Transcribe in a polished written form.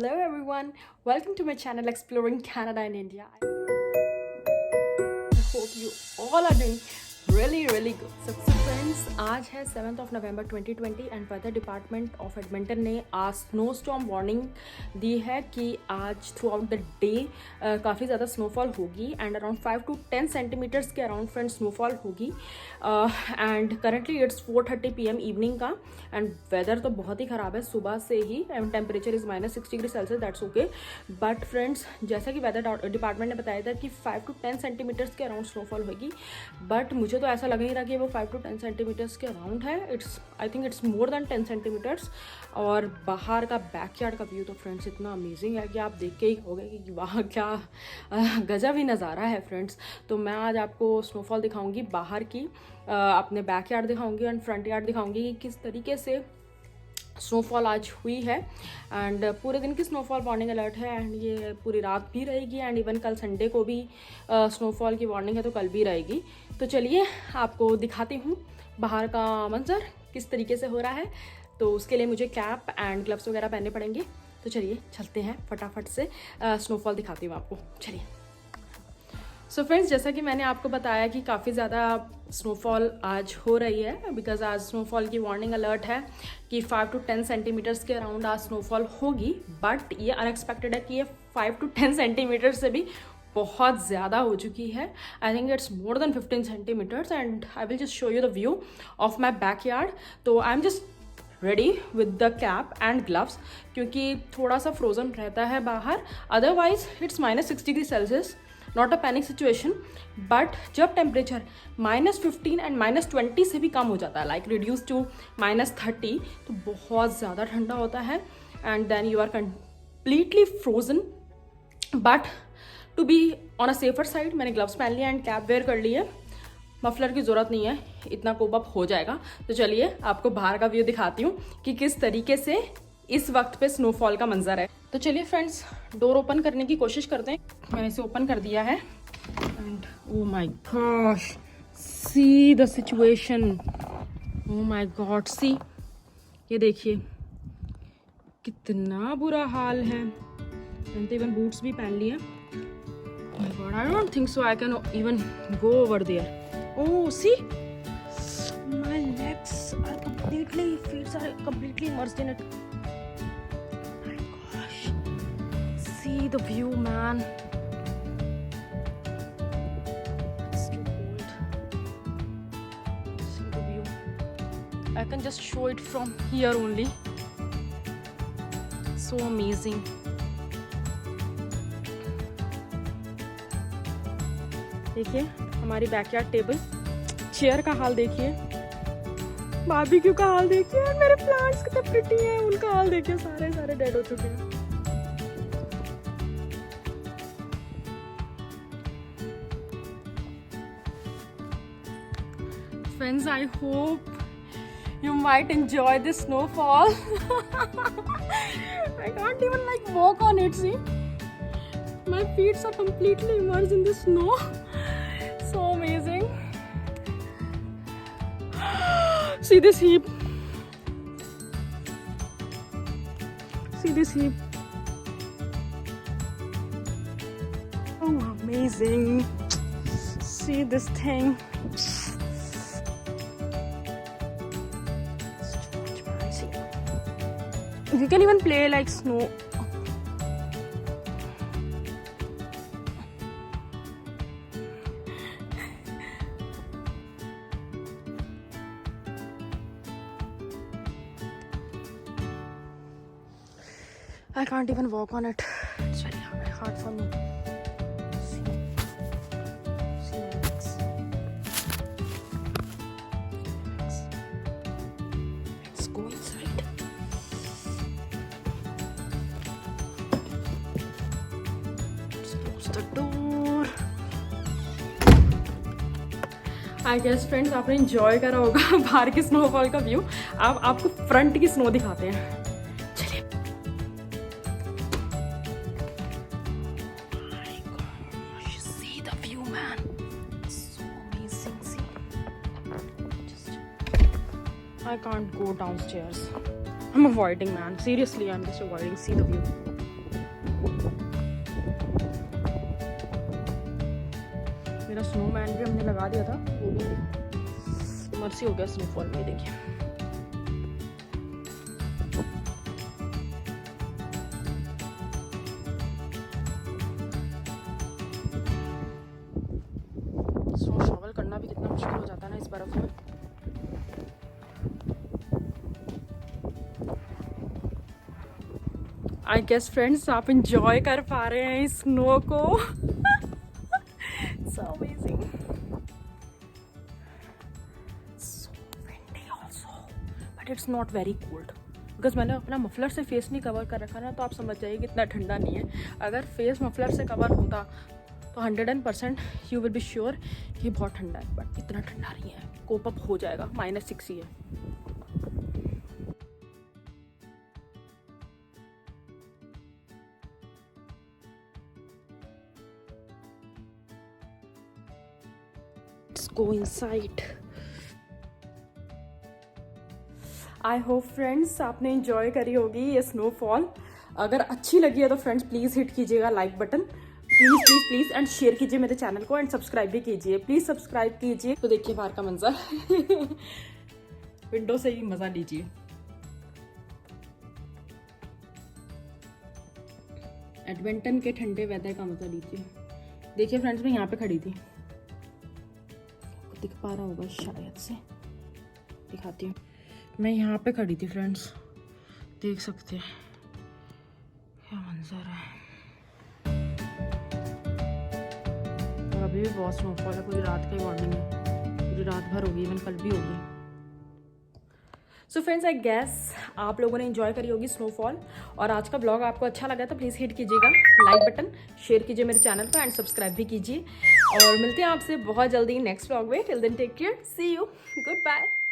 Hello everyone, welcome to my channel Exploring Canada and India. I hope you all are doing really good. So friends, आज है 7th of November 2020 and weather department of Edmonton ने आज snow storm warning दी है कि आज through out the day काफ़ी ज़्यादा snowfall होगी एंड अराउंड 5 to 10 सेंटीमीटर्स के अराउंड फ्रेंड स्नोफॉल होगी and currently it's 4:30 PM evening का एंड वेदर तो बहुत ही ख़राब है सुबह से ही and temperature is -6 degree Celsius, that's okay. But friends, जैसा कि वेदर डिपार्टमेंट ने बताया था कि 5 to 10 सेंटीमीटर्स के अराउंड स्नोफॉल होगी, बट मुझे तो ऐसा लग नहीं रहा कि वो 5 to 10 सेंटीमीटर्स के अराउंड है. I think it's more than 10 centimetres. और बाहर का बैकयार्ड का व्यू तो फ्रेंड्स इतना अमेजिंग है कि आप देख के ही कहोगे कि वहाँ क्या गजब ही नज़ारा है फ्रेंड्स. तो मैं आज आपको स्नोफॉल दिखाऊंगी बाहर की, अपने बैकयार्ड दिखाऊंगी एंड फ्रंट यार्ड दिखाऊंगी कि किस तरीके से स्नोफॉल आज हुई है. एंड पूरे दिन की स्नोफॉल वार्निंग अलर्ट है एंड ये पूरी रात भी रहेगी एंड इवन कल संडे को भी स्नोफॉल की वार्निंग है, तो कल भी रहेगी. तो चलिए आपको दिखाती हूँ बाहर का मंजर किस तरीके से हो रहा है. तो उसके लिए मुझे कैप एंड ग्लव्स वगैरह पहनने पड़ेंगे. तो चलिए चलते हैं, फटाफट से स्नोफॉल दिखाती हूँ आपको. चलिए. सो फ्रेंड्स, जैसा कि मैंने आपको बताया कि काफ़ी ज़्यादा स्नोफॉल आज हो रही है बिकॉज आज स्नोफॉल की वार्निंग अलर्ट है कि 5 to 10 सेंटीमीटर्स के अराउंड आज स्नोफॉल होगी. बट ये अनएक्सपेक्टेड है कि ये 5 to 10 सेंटीमीटर से भी बहुत ज़्यादा हो चुकी है. I think it's more than 15 centimetres and I will just show you the view of my back yard. तो I am just ready with the cap and gloves क्योंकि थोड़ा सा फ्रोजन रहता है बाहर. Otherwise it's -6 degree Celsius, not a panic situation. But जब temperature -15 and -20 से भी कम हो जाता है, लाइक रिड्यूस टू -30, तो बहुत ज़्यादा ठंडा होता है and then you are completely frozen. But to be on a safer side मैंने ग्लव्स पहन लिए एंड कैप वेयर कर ली है. मफलर की ज़रूरत नहीं है, इतना कोप अप हो जाएगा. तो चलिए आपको बाहर का व्यू दिखाती हूँ कि किस तरीके से इस वक्त पे स्नोफॉल का मंजर है. तो चलिए फ्रेंड्स, डोर ओपन करने की कोशिश करते हैं. मैंने इसे ओपन कर दिया है and oh my gosh, see the situation. Oh my god, see, ये देखिए कितना बुरा हाल है. मैंने तो इवन बूट्स भी पहन लिए. My god, I don't think so I can even go over there. Oh see, my legs are completely, feet are completely immersed in it. My gosh, see the view, man. It's too cold. See the view. I can just show it from here only. So amazing. देखिए हमारी backyard table, chair का हाल देखिए, barbecue का हाल देखिए, मेरे plants कितने pretty हैं, उनका हाल देखिए, सारे डेड हो चुके हैं. Friends, I hope you might enjoy this snowfall. I can't even like walk on it. See, my feet are completely immersed in the snow. So amazing. See this heap. See this heap. Oh, amazing. See this thing. See. You can even play like snow. I can't even walk on it. It's very hard for me. See my legs. Let's go inside. Let's close the door. I guess friends, आपने enjoy करा होगा बाहर की snowfall का view. अब आपको front की snow दिखाते हैं. I can't go downstairs. I'm avoiding, man. Seriously, I'm just avoiding. See the view. Snowman भी हमने लगा दिया था, वो भी मर्सी हो गया स्नोफॉल में। देखिए स्नो शॉवल करना भी कितना मुश्किल हो जाता है ना इस बर्फ में। आई गेस फ्रेंड्स आप इंजॉय कर पा रहे हैं स्नो को। So amazing. So windy also, but it's not very cold. Because मैंने अपना मफलर से फेस नहीं कवर कर रखा ना, तो आप समझ जाइए कि इतना ठंडा नहीं है। अगर फेस मफलर से कवर होता तो 100% यू विल बी श्योर कि बहुत ठंडा है, बट इतना ठंडा नहीं है, कोप अप हो जाएगा। -6 ही है। Let's go inside. I hope friends आपने इंजॉय करी होगी ये स्नोफॉल। अगर अच्छी लगी है तो फ्रेंड्स प्लीज़ हिट कीजिएगा like button, please please please, and share कीजिए मेरे चैनल को, एंड सब्सक्राइब भी कीजिए, प्लीज़ सब्सक्राइब कीजिए। तो देखिए बाहर का मंजर। विंडो से ही मज़ा लीजिए। एडवेंटन के ठंडे वेदर का मज़ा लीजिए। देखिए फ्रेंड्स मैं यहाँ पे खड़ी थी, दिख पा रहा होगा शायद से, दिखाती हूँ। मैं यहाँ पे खड़ी थी फ्रेंड्स, देख सकते हैं क्या मंजर है। और अभी भी बहुत स्नोफॉल है, पूरी रात का ही वार्निंग है, पूरी रात भर होगी, इवन कल भी होगी। सो फ्रेंड्स आई गेस आप लोगों ने एंजॉय करी होगी स्नोफॉल, और आज का ब्लॉग आपको अच्छा लगा तो प्लीज़ हिट कीजिएगा लाइक बटन, शेयर कीजिए मेरे चैनल को, एंड सब्सक्राइब भी कीजिए। और मिलते हैं आपसे बहुत जल्दी नेक्स्ट ब्लॉग में। Till then take care, see you, good bye.